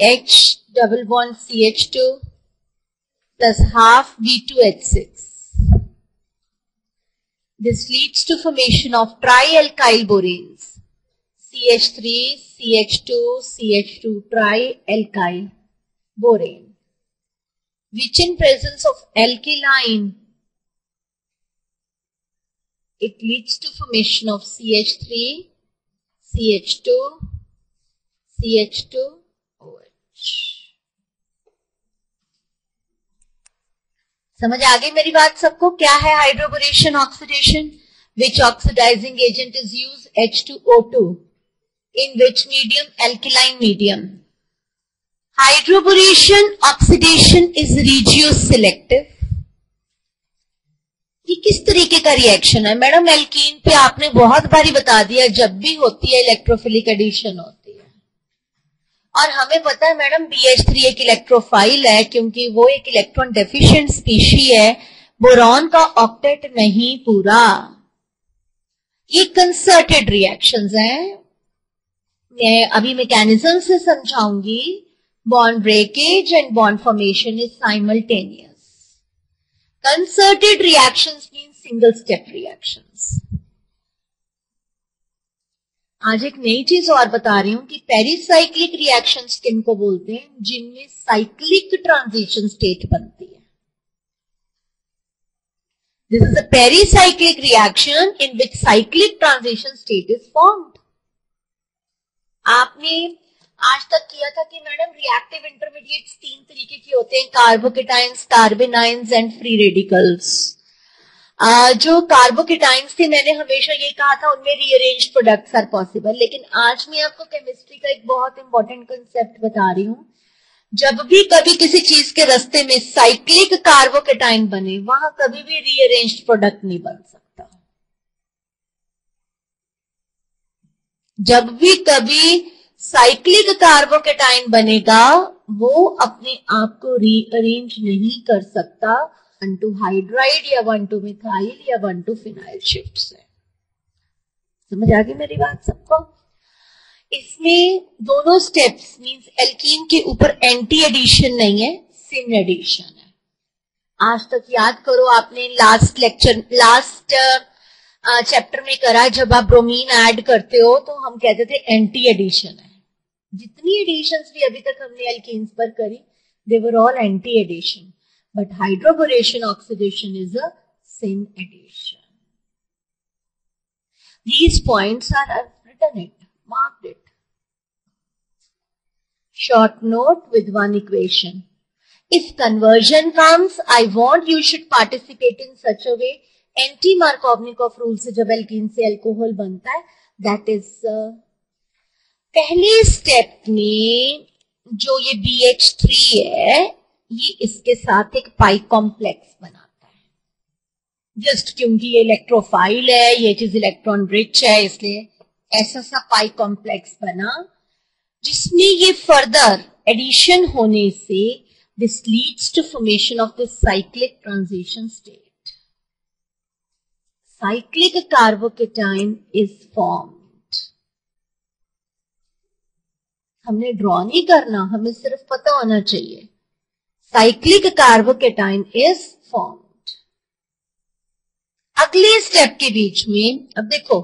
H double bond CH2 plus half B2H6. This leads to formation of trialkyl boranes. CH3, CH2, CH2 trialkyl borane, which in presence of alkyline, it leads to formation of CH3, CH2, CH2, OH. समझ आ गई मेरी बात सबको? क्या है hydroboration oxidation? Which oxidizing agent is used? H2O2. In which medium? Alkaline medium. Hydroboration oxidation is regioselective. ये किस तरीके का रिएक्शन है? मैडम एल्कीन पे आपने बहुत बारी बता दिया, जब भी होती है इलेक्ट्रोफिलिक एडिशन होती है। और हमें पता है मैडम BH3 एक इलेक्ट्रोफाइल है, क्योंकि वो एक इलेक्ट्रॉन डेफिशिएंट स्पीशी है, बोरॉन का ऑक्टेट नहीं पूरा। ये कंसर्टेड रिएक्शंस हैं। मैं अभी मैकेनिज्म से समझाऊंगी। Bond breakage and bond formation is simultaneous. Concerted reactions mean single step reactions. आज एक नई चीज और बता रही हूं कि पेरिसाइक्लिक रिएक्शंस किनको बोलते हैं? जिनमें साइक्लिक ट्रांजिशन स्टेट बनती है। This is a pericyclic reaction in which cyclic transition state is formed. आपने आज तक किया था कि मैडम रिएक्टिव इंटरमीडिएट्स 3 तरीके के होते हैं, कार्बोकेटाइंस, कार्बेनाइंस एंड फ्री रेडिकल्स। जो कार्बोकेटाइंस थे मैंने हमेशा ये कहा था उनमें रीअरेंज प्रोडक्ट्स आर पॉसिबल, लेकिन आज मैं आपको केमिस्ट्री का एक बहुत इंपॉर्टेंट कंसेप्ट बता रही हूं। जब भी कभी किसी चीज के रास्ते में साइक्लिक कार्बोकेटाइन बने, वहां कभी भी रीअरेंज्ड प्रोडक्ट नहीं बन सकता। जब भी कभी साइक्लिक कार्बोकेटाइन बनेगा, वो अपने आप को रीअरेंज नहीं कर सकता 1 हाइड्राइड या 1 मिथाइल या 1 फिनाइल शिफ्ट से। समझ आ गई मेरी बात सबको? इसमें दोनों स्टेप्स मींस एल्कीन के ऊपर एंटी एडिशन नहीं है, सिन एडिशन है। आज तक याद करो, आपने लास्ट चैप्टर में करा, जब आप ब्रोमीन ऐड करते हो तो हम कहते थे एंटी एडिशन है। जितनी एडिशंस भी अभी तक हमने एल्कीन्स पर करी, they were all anti addition, but hydroboration oxidation is a syn addition. These points are written it, marked it. Short note with one equation. If conversion comes, I want you should participate in such a way. Anti-Markovnikov rule से जब alkene से alcohol बनता है, that is पहले step में जो ये BH3 है, ये इसके साथ एक पाई कॉम्प्लेक्स बनाता है। जस्ट क्योंकि ये इलेक्ट्रोफाइल है, ये चीज इलेक्ट्रॉन रिच है, इसलिए ऐसा सा पाई कॉम्प्लेक्स बना, जिसमें ये फर्दर एडिशन होने से this leads to formation of the cyclic transition state. Cyclic carbocation is formed. हमने ड्रॉ नहीं करना, हमें सिर्फ पता होना चाहिए। Cyclic carbocation is formed. अगले स्टेप के बीच में अब देखो,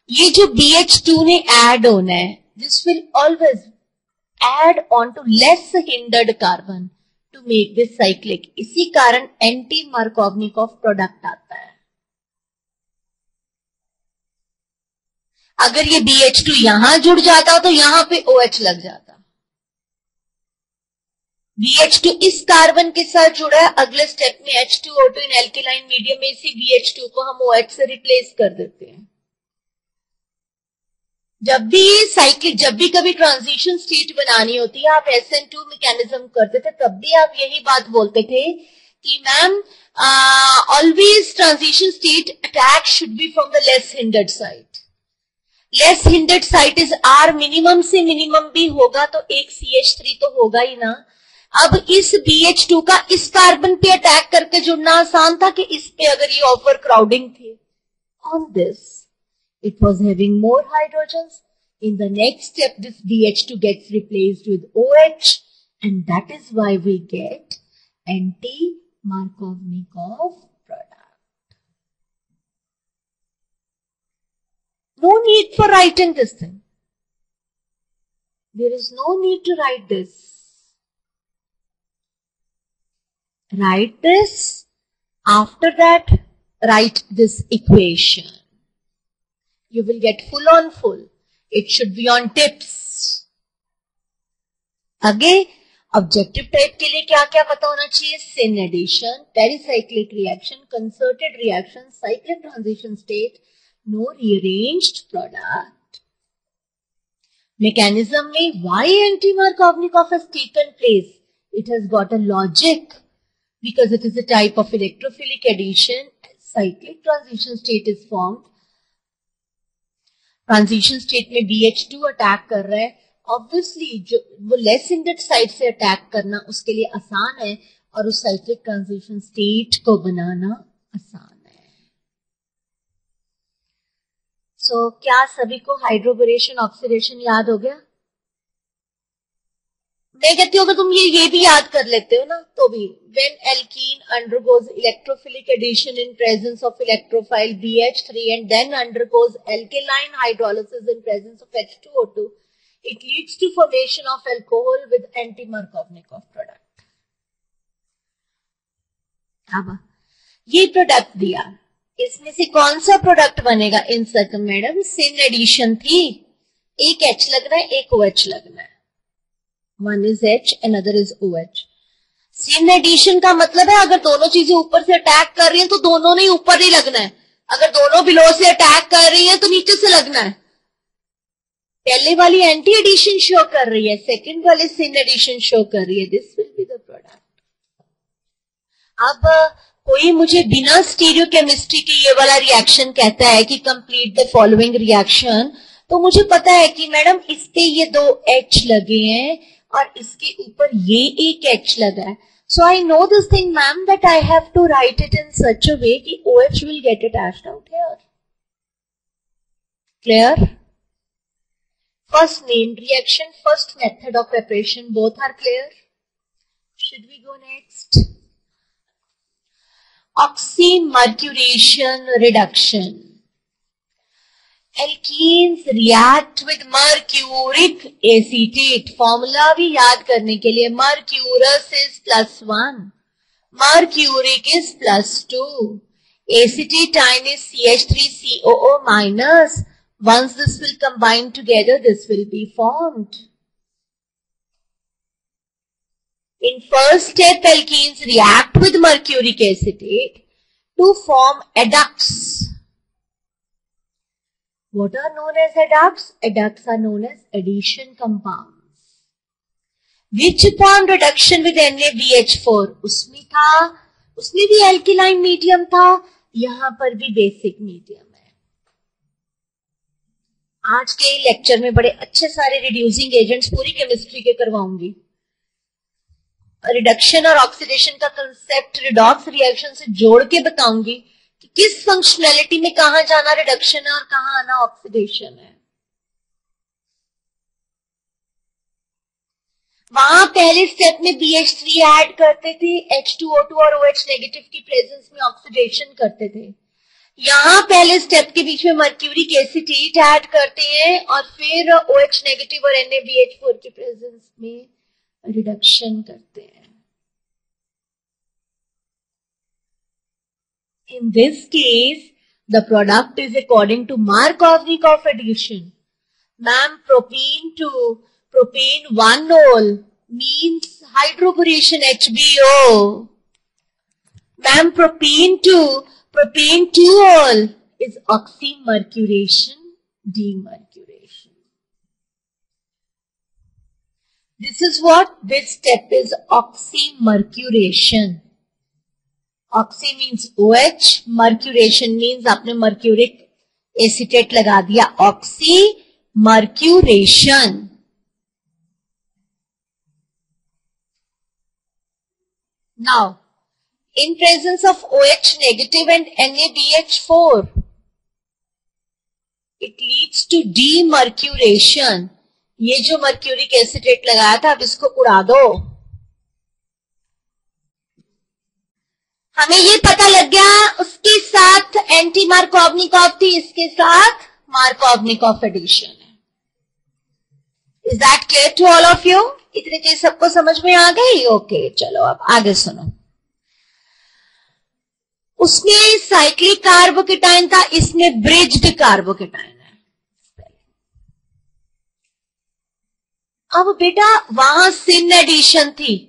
ये जो BH2 ने ऐड होना है, this will always add on to less hindered carbon to make this cyclic. इसी कारण एंटी मार्कोवनिकॉफ प्रोडक्ट आता है। अगर ये BH2 यहां जुड़ जाता तो यहां पे OH लग जाता। BH2 इस कार्बन के साथ जुड़ा है, अगले स्टेप में H2O2 इन एल्किलाइन मीडियम में इसी BH2 को हम OH से रिप्लेस कर देते हैं। जब भी कभी ट्रांजिशन स्टेट बनानी होती है, आप SN2 मैकेनिज्म करते थे, तब भी आप यही बात बोलते थे कि ma'am always transition state attack should be from the less hindered site. Less hindered site is R, minimum से मिनिमम भी होगा तो एक CH3 तो होगा ही ना। अब इस BH2 का इस कार्बन पे अटैक करके जुड़ना आसान था कि इस पे अगर ये ओवर क्राउडिंग थी, on this it was having more hydrogens, In the next step, this BH2 gets replaced with OH, and that is why we get anti-Markovnikov product. No need for writing this thing. There is no need to write this. Write this. After that, write this equation. You will get full on full. It should be on tips. आगे objective type के लिए क्या क्या पता होना चाहिए? Syn addition, pericyclic reaction, concerted reaction, cyclic transition state, no rearranged product. Mechanism में why anti-Markovnikov has taken place? It has got a logic because it is a type of electrophilic addition. Cyclic transition state is formed. Transition state में BH2 attack कर रहा है. Obviously जो वो less ended side से attack करना उसके लिए आसान है और उस cyclic transition state को बनाना आसान है. So, क्या सभी को हाइड्रोबोरेशन ऑक्सीडेशन याद हो गया? मैं कहती हूँ अगर तुम ये भी याद कर लेते हो ना तो भी. When alkene undergoes electrophilic addition in presence of electrophile BH3 and then undergoes alkaline hydrolysis in presence of H2O2, it leads to formation of alcohol with anti-Markovnikov product. अब ये प्रोडक्ट दिया, इसमें से कौन सा प्रोडक्ट बनेगा? इन सच मैडम सिन addition थी, एक H लगना है एक OH लगना है. One is H, another is OH. Syn addition का मतलब है अगर दोनों चीजें ऊपर से अटैक कर रही हैं तो दोनों ने ऊपर ही लगना है. अगर दोनों बिलो से अटैक कर रही हैं तो नीचे से लगना है. पहले वाली एंटी एडिशन शो कर रही है, सेकंड वाली सिन एडिशन शो कर रही है. This will be the product. अब कोई मुझे बिना स्टीरियोकेमिस्ट्री के ये वाला रिएक्शन कहता है कि कंप्लीट द फॉलोइंग रिएक्शन, तो मुझे पता है कि मैडम इस पे ये दो H लगे हैं और इसके ऊपर ये एक H लगा है. So I know this thing ma'am that I have to write it in such a way कि OH will get attached out here. Clear? First main reaction, first method of preparation, both are clear. Should we go next? Oxymercuration reduction. Alkenes react with mercuric acetate. Formula भी याद करने के लिए, mercurous is +1, mercuric is +2, acetatine is CH3COO minus. Once this will combine together, this will be formed. In first step, alkenes react with mercuric acetate to form adducts. What are known as adducts? Adducts are known as addition compounds. Which formed reduction with NaBH4? उसमें भी alkaline medium था, यहां पर भी basic medium. आज के lecture में बड़े अच्छे सारे रिड्यूसिंग एजेंट्स पूरी केमिस्ट्री के करवाऊंगी. रिडक्शन और ऑक्सीडेशन का कंसेप्ट रिडॉक्स रिएक्शन से जोड़ के बताऊंगी कि किस फंक्शनैलिटी में कहां जाना रिडक्शन है और कहां आना ऑक्सीडेशन है. वहां पहले स्टेप में BH3 ऐड करते थे, H2O2 और OH नेगेटिव की प्रेजेंस में ऑक्सीडेशन करते थे. यहां पहले स्टेप के बीच में मर्क्यूरिक एसिटेट ऐड करते हैं और फिर OH नेगेटिव और NaBH4 की प्रेजेंस में रिडक्शन करते हैं. In this case, the product is according to Markovnikov addition. Ma'am, propene to propane 1-ol means hydroboration HBO. Ma'am, propene to propane 2-ol is oxymercuration, demercuration. This is what? This step is oxymercuration. Oxy means OH, mercuration means आपने mercuric acetate लगा दिया. Oxymercuration. Now, in presence of OH negative and NaBH4, it leads to demercuration. ये जो mercuric acetate लगाया था अब इसको उड़ा दो. हमें ये पता लग गया उसके साथ एंटी मार्कोवनिकॉफ थी, इसके साथ मार्कोवनिकॉफ एडिशन है. Is that clear to all of you? इतनी चीज सबको समझ में आ गई? ओके चलो अब आगे सुनो. उसमें साइक्लिक कार्बोकेटाइन था, इसमें ब्रिज्ड कार्बोकेटाइन है. अब बेटा वहां सिन एडिशन थी.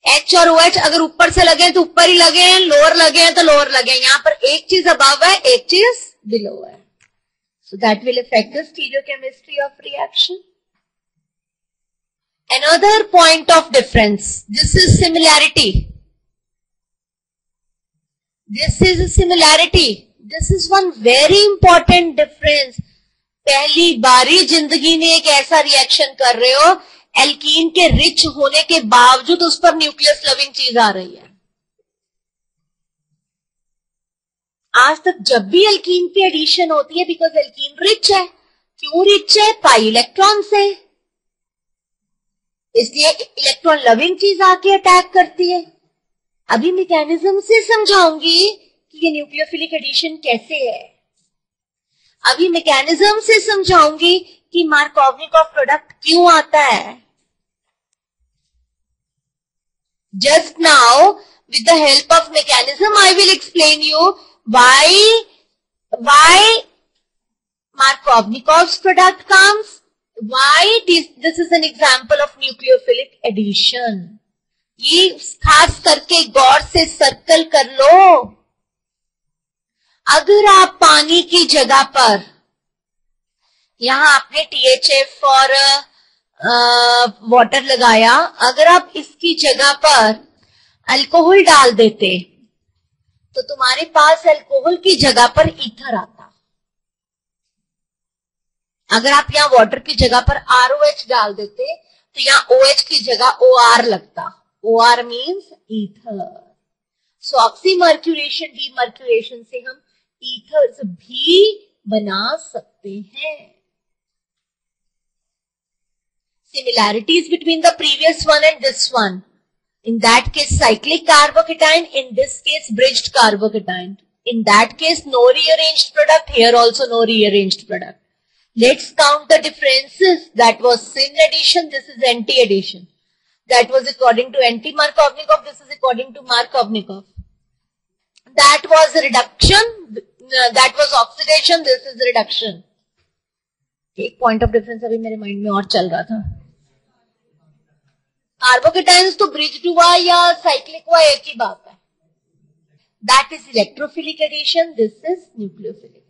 H और OH अगर ऊपर से लगे तो ऊपर ही लगे हैं, लोअर लगे हैं तो लोअर लगे हैं. यहां पर एक चीज अबव है, एक चीज बिलो है. So that will affect the stereochemistry of reaction. Another point of difference. This is similarity. This is a similarity. This is one very important difference. पहली बारी जिंदगी में एक ऐसा रिएक्शन कर रहे हो, एल्कीन के रिच होने के बावजूद उस पर न्यूक्लियस लविंग चीज आ रही है. आज तक जब भी एल्कीन पे एडिशन होती है, बिकॉज एल्कीन रिच है. क्यों रिच है? पाई इलेक्ट्रॉन से, इसलिए इलेक्ट्रॉन लविंग चीज आके अटैक करती है. अभी मैकेनिज्म से समझाऊंगी कि ये न्यूक्लियोफिलिक एडिशन कैसे है. अभी मैकेनिज्म से समझाऊंगी कि मार्कोवनिकॉफ प्रोडक्ट क्यों आता है. Just now with the help of mechanism I will explain you why Markovnikov's product comes. Why this is an example of nucleophilic addition. ये खास करके गौर से सर्कल कर लो. अगर आप पानी की जगह पर, यहां आपने THF और वाटर लगाया, अगर आप इसकी जगह पर अल्कोहल डाल देते तो तुम्हारे पास अल्कोहल की जगह पर ईथर आता. अगर आप यहां वाटर की जगह पर ROH डाल देते तो यहां OH की जगह OR लगता. OR means ether. So oxymercuration demercuration से हम ईथर्स भी बना सकते हैं. Similarities between the previous one and this one. In that case cyclic carbocation, in this case bridged carbocation. In that case no rearranged product, here also no rearranged product. Let's count the differences. That was syn addition, this is anti addition. That was according to anti-Markovnikov, this is according to Markovnikov. That was reduction, that was oxidation, this is reduction. एक point of difference अभी मेरे mind में और चल रहा था. कार्बोकेटाइन्स तो bridged हुआ या साइक्लिक हुआ, एक ही बात है. That is electrophilic addition, this is nucleophilic.